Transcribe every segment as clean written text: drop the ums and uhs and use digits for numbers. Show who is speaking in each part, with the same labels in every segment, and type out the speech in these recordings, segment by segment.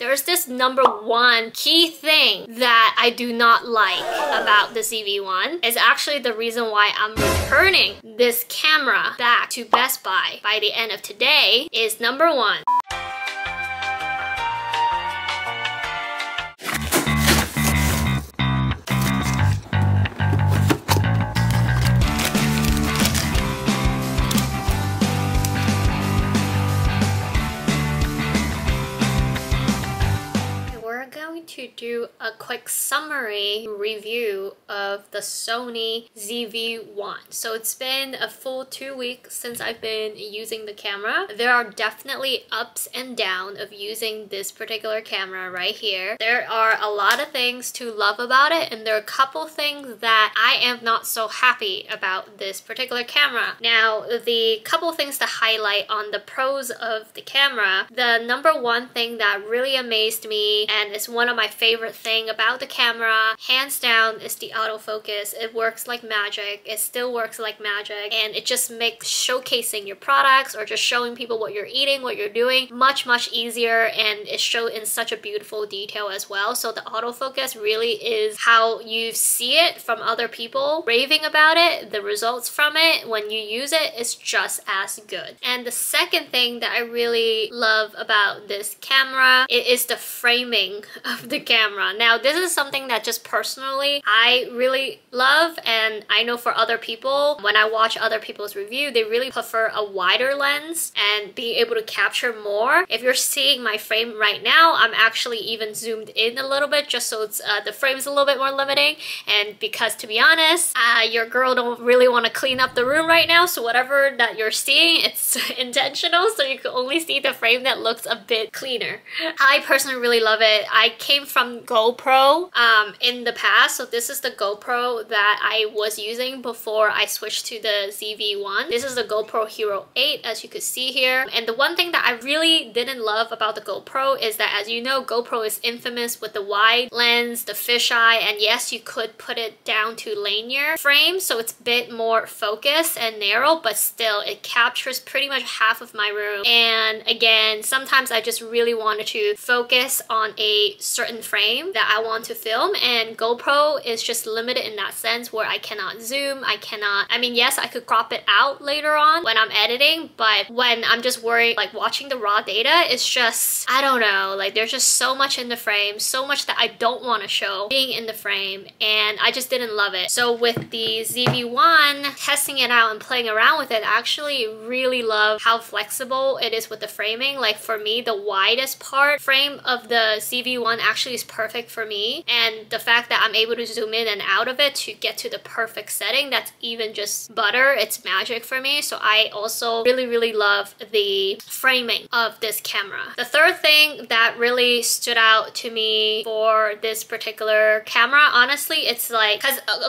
Speaker 1: there's this number one key thing that I do not like about the ZV-1. It's actually the reason why I'm returning this camera back to Best Buy by the end of today is number one. To do a quick summary review of the Sony ZV-1. So it's been a full 2 weeks since I've been using the camera. There are definitely ups and downs of using this particular camera right here. There are a lot of things to love about it, and there are a couple things that I am not so happy about this particular camera. Now, the couple things to highlight on the pros of the camera, the number one thing that really amazed me, and is one of my favorite thing about the camera, hands down, is the autofocus. It works like magic. It still works like magic, and it just makes showcasing your products or just showing people what you're eating, what you're doing, much easier, and it shows in such a beautiful detail as well. So the autofocus really is how you see it from other people raving about it. The results from it when you use it is just as good. And the second thing that I really love about this camera, it is the framing of the camera. Now, this is something that just personally I really love, and I know for other people, when I watch other people's review, they really prefer a wider lens and being able to capture more. If you're seeing my frame right now, I'm actually even zoomed in a little bit just so it's the frame's a little bit more limiting, and because to be honest, your girl don't really want to clean up the room right now, so whatever that you're seeing, it's intentional, so you can only see the frame that looks a bit cleaner. I personally really love it. I came from GoPro in the past, so this is the GoPro that I was using before I switched to the ZV-1. This is the GoPro Hero 8, as you can see here. And the one thing that I really didn't love about the GoPro is that, as you know, GoPro is infamous with the wide lens, the fisheye, and yes, you could put it down to linear frame, so it's a bit more focused and narrow, but still it captures pretty much half of my room. And again, sometimes I just really wanted to focus on a certain frame that I want to film, and GoPro is just limited in that sense where I cannot zoom, I mean, yes, I could crop it out later on when I'm editing, but when I'm just worried, like watching the raw data, it's just, I don't know, like there's just so much in the frame, so much that I don't want to show being in the frame, and I just didn't love it. So with the ZV-1, testing it out and playing around with it, I actually really love how flexible it is with the framing. Like for me, the widest part frame of the ZV-1 actually is perfect for me, and the fact that I'm able to zoom in and out of it to get to the perfect setting, that's even just butter. It's magic for me. So I also really love the framing of this camera. The third thing that really stood out to me for this particular camera, honestly, it's like,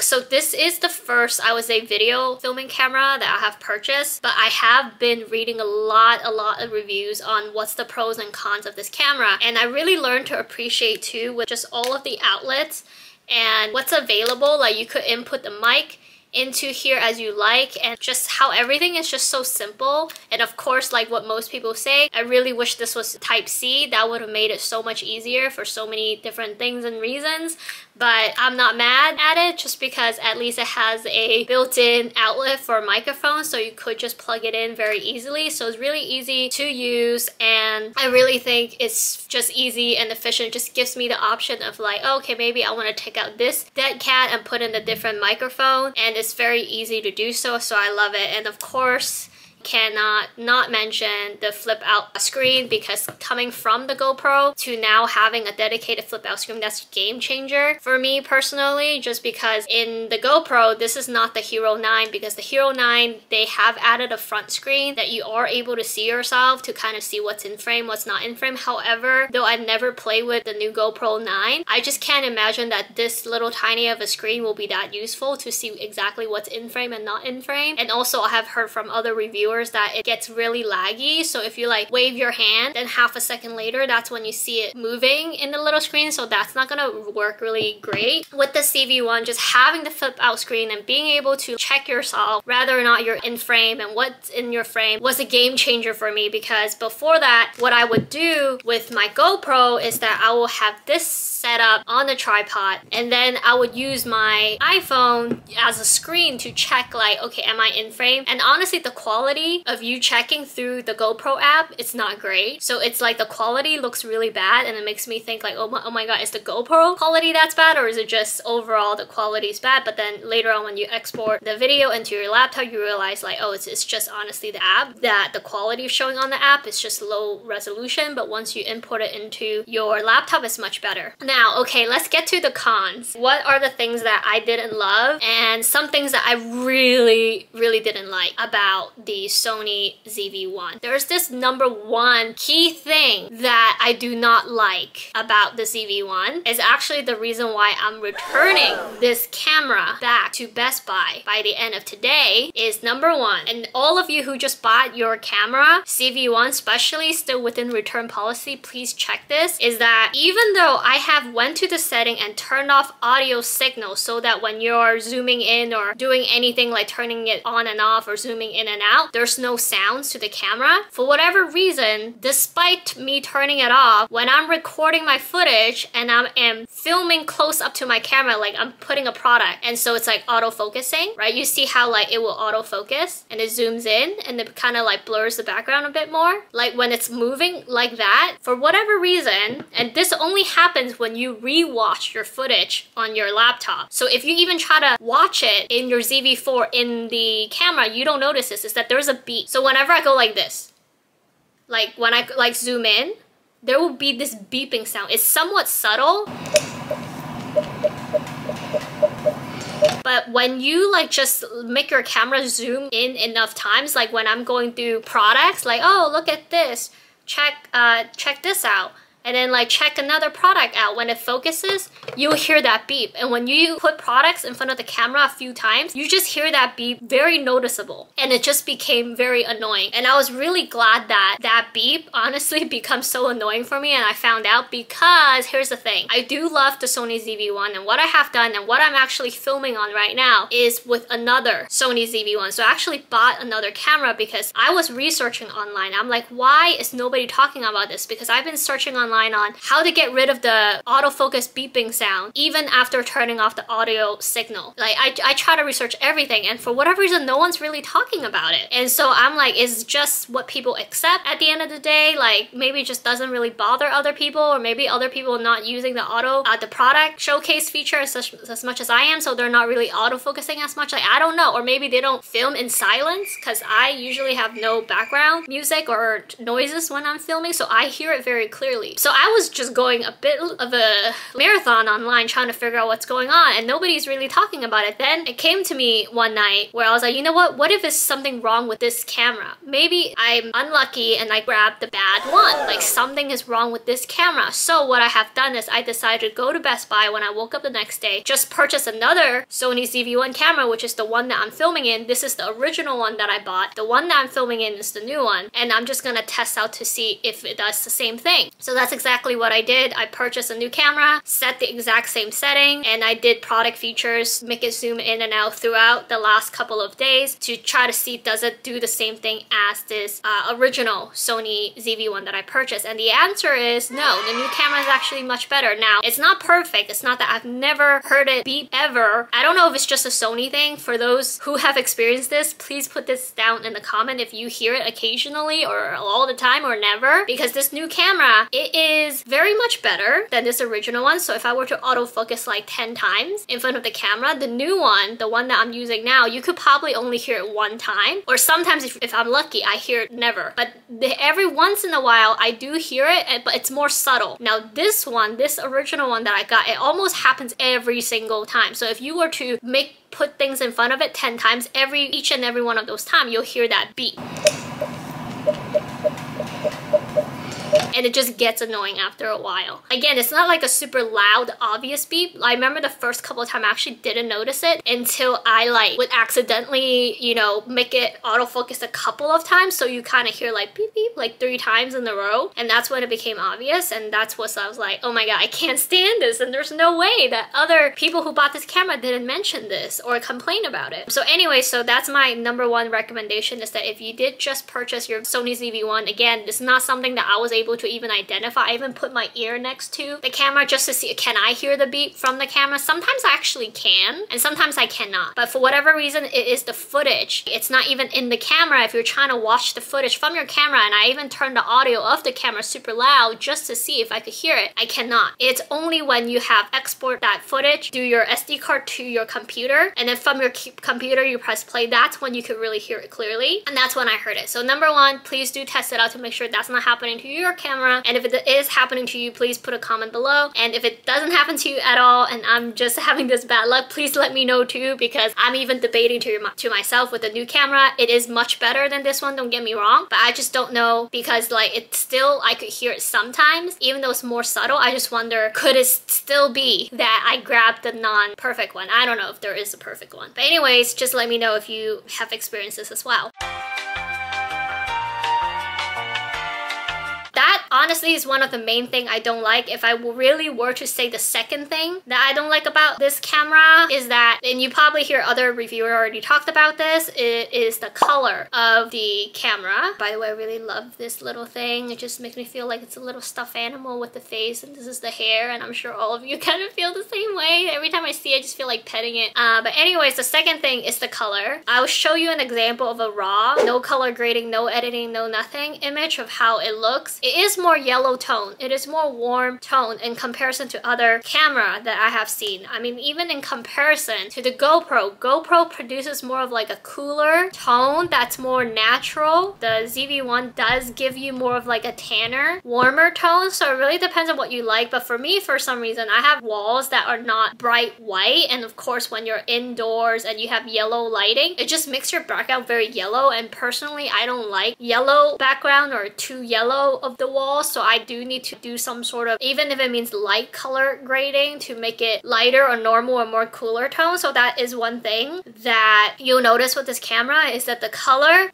Speaker 1: so this is the first, I would say, video filming camera that I have purchased, but I have been reading a lot of reviews on what's the pros and cons of this camera, and I really learned to appreciate too with just all of the outlets and what's available. Like you could input the mic into here as you like, and just how everything is just so simple. And of course, like what most people say, I really wish this was Type-C. That would have made it so much easier for so many different things and reasons, but I'm not mad at it just because at least it has a built-in outlet for a microphone, so you could just plug it in very easily. So it's really easy to use, and I really think it's just easy and efficient. It just gives me the option of like, oh, okay, maybe I want to take out this dead cat and put in a different microphone, and it's very easy to do so, so I love it. And of course, cannot not mention the flip out screen, because coming from the GoPro to now having a dedicated flip out screen, that's a game changer for me personally, just because in the GoPro, this is not the Hero 9, because the Hero 9, they have added a front screen that you are able to see yourself to kind of see what's in frame, what's not in frame. However, though I've never played with the new GoPro 9, I just can't imagine that this little tiny of a screen will be that useful to see exactly what's in frame and not in frame. And also I have heard from other reviewers viewers that it gets really laggy. So if you like wave your hand, then half a second later, that's when you see it moving in the little screen. So that's not gonna work really great. With the ZV-1, just having the flip out screen and being able to check yourself whether or not you're in frame and what's in your frame was a game changer for me, because before that, what I would do with my GoPro is that I will have this set up on the tripod, and then I would use my iPhone as a screen to check like, okay, am I in frame? And honestly, the quality of you checking through the GoPro app, it's not great. So it's like the quality looks really bad, and it makes me think like, oh my god, is the GoPro quality that's bad, or is it just overall the quality is bad? But then later on when you export the video into your laptop, you realize like, oh, it's just honestly the app, that the quality showing on the app is just low resolution, but once you import it into your laptop, it's much better. Now, okay, let's get to the cons. What are the things that I didn't love, and some things that I really didn't like about the Sony ZV-1? There's this number one key thing that I do not like about the ZV-1. Is actually the reason why I'm returning this camera back to Best Buy by the end of today. Is number one, and all of you who just bought your camera, ZV-1 especially, still within return policy, please check this, is that even though I have went to the setting and turned off audio signal so that when you're zooming in or doing anything like turning it on and off or zooming in and out, there's no sounds to the camera. For whatever reason, despite me turning it off, when I'm recording my footage and I am filming close up to my camera, like I'm putting a product, and so it's like auto-focusing, right? You see how like it will auto-focus and it zooms in and it kind of like blurs the background a bit more. Like when it's moving like that, for whatever reason, and this only happens when you re-watch your footage on your laptop. So if you even try to watch it in your ZV-4 in the camera, you don't notice this, is that there's a beep. So whenever I go like this, like when I like zoom in, there will be this beeping sound. It's somewhat subtle, but when you like just make your camera zoom in enough times, like when I'm going through products, like, oh, look at this, check this out, and then like check another product out, when it focuses, you'll hear that beep. And when you put products in front of the camera a few times, you just hear that beep, very noticeable, and it just became very annoying. And I was really glad that that beep honestly becomes so annoying for me, and I found out, because here's the thing, I do love the Sony ZV-1, and what I have done and what I'm actually filming on right now is with another Sony ZV-1. So I actually bought another camera because I was researching online. I'm like, why is nobody talking about this? Because I've been searching online on how to get rid of the autofocus beeping sound even after turning off the audio signal. Like I try to research everything, and for whatever reason no one's really talking about it. And so I'm like, it's just what people accept at the end of the day. Like maybe it just doesn't really bother other people, or maybe other people are not using the product showcase feature as much as I am, so they're not really auto-focusing as much. Like I don't know, or maybe they don't film in silence, because I usually have no background music or noises when I'm filming, so I hear it very clearly. So I was just going a bit of a marathon online trying to figure out what's going on, and nobody's really talking about it. Then it came to me one night where I was like, you know what if there's something wrong with this camera? Maybe I'm unlucky and I grabbed the bad one. Like something is wrong with this camera. So what I have done is I decided to go to Best Buy when I woke up the next day, just purchase another Sony ZV-1 camera, which is the one that I'm filming in. This is the original one that I bought. The one that I'm filming in is the new one, and I'm just gonna test out to see if it does the same thing. So that's exactly what I did. I purchased a new camera, set the exact same setting, and I did product features, make it zoom in and out throughout the last couple of days to try to see, does it do the same thing as this original Sony ZV-1 that I purchased? And the answer is no. The new camera is actually much better. Now, it's not perfect. It's not that I've never heard it beep ever. I don't know if it's just a Sony thing. For those who have experienced this, please put this down in the comment if you hear it occasionally or all the time or never, because this new camera, it is very much better than this original one. So if I were to autofocus like 10 times in front of the camera, the new one, the one that I'm using now, you could probably only hear it one time, or sometimes if I'm lucky, I hear it never. But every once in a while, I do hear it, but it's more subtle. Now this one, this original one that I got, it almost happens every single time. So if you were to put things in front of it 10 times, each and every one of those times, you'll hear that beep. and it just gets annoying after a while. Again, it's not like a super loud, obvious beep. I remember the first couple of times I actually didn't notice it until I like would accidentally, you know, make it autofocus a couple of times, so you kind of hear like beep beep like 3 times in a row, and that's when it became obvious. And that's what I was like, oh my god, I can't stand this, and there's no way that other people who bought this camera didn't mention this or complain about it. So anyway, so that's my #1 recommendation, is that if you did just purchase your Sony ZV-1, again, it's not something that I was able to even identify. I even put my ear next to the camera just to see, can I hear the beep from the camera? Sometimes I actually can, and sometimes I cannot. But for whatever reason, it is the footage. It's not even in the camera. If you're trying to watch the footage from your camera, and I even turned the audio of the camera super loud just to see if I could hear it, I cannot. It's only when you have export that footage through your SD card to your computer, and then from your computer you press play, that's when you could really hear it clearly, and that's when I heard it. So #1, please do test it out to make sure that's not happening to your camera, and if it is happening to you, please put a comment below. And if it doesn't happen to you at all and I'm just having this bad luck, please let me know too, because I'm even debating to myself with the new camera. It is much better than this one, don't get me wrong, but I just don't know, because like it's still, I could hear it sometimes even though it's more subtle. I just wonder, could it still be that I grabbed the non-perfect one? I don't know if there is a perfect one, but anyways, just let me know if you have experienced this as well. That honestly is one of the main things I don't like. If I really were to say the second thing that I don't like about this camera is that, and you probably hear other reviewers already talked about this, it is the color of the camera. By the way, I really love this little thing. It just makes me feel like it's a little stuffed animal with the face, and this is the hair, and I'm sure all of you kind of feel the same way. Every time I see it, I just feel like petting it. But anyways, the second thing is the color. I will show you an example of a raw, no color grading, no editing, no nothing image of how it looks. It is more yellow tone. It is more warm tone in comparison to other camera that I have seen. I mean, even in comparison to the GoPro produces more of like a cooler tone that's more natural. The ZV-1 does give you more of like a tanner, warmer tone, so it really depends on what you like. But for me, for some reason, I have walls that are not bright white, and of course when you're indoors and you have yellow lighting, it just makes your background very yellow, and personally I don't like yellow background or too yellow of the wall, so I do need to do some sort of, even if it means light color grading, to make it lighter or normal or more cooler tone. So that is one thing that you'll notice with this camera, is that the color,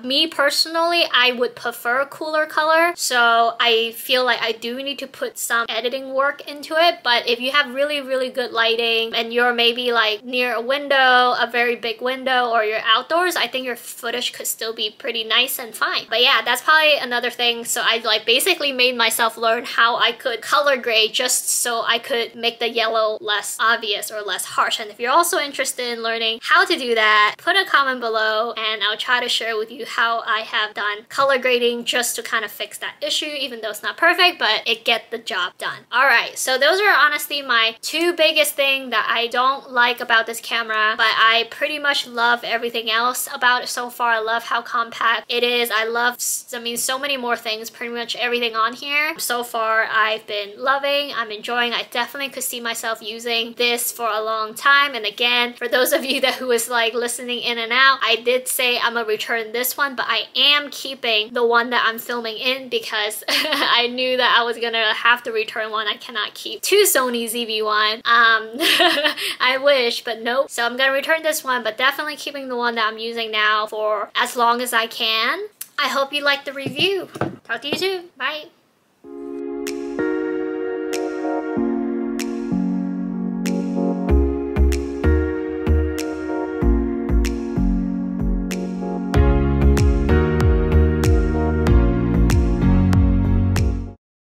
Speaker 1: me personally, I would prefer cooler color, so I feel like I do need to put some editing work into it. But if you have really good lighting and you're maybe like near a window, a very big window, or you're outdoors, I think your footage could still be pretty nice and fine. But yeah, that's probably another thing. So I like basically made myself learn how I could color grade just so I could make the yellow less obvious or less harsh. And if you're also interested in learning how to do that, put a comment below and I'll try to share with you how I have done color grading just to kind of fix that issue, even though it's not perfect, but it get the job done. Alright, so those are honestly my 2 biggest things that I don't like about this camera, but I pretty much love everything else about it so far. I love how compact it is. I love, I mean, so many more things, pretty much everything on here. So far, I've been loving, I'm enjoying. I definitely could see myself using this for a long time. And again, for those of you that who is like listening in and out, I did say I'm gonna return this one, but I am keeping the one that I'm filming in because I knew that I was gonna have to return one. I cannot keep 2 Sony ZV-1. I wish, but nope. So I'm gonna return this one, but definitely keeping the one that I'm using now for as long as I can. I hope you liked the review. Talk to you soon. Bye.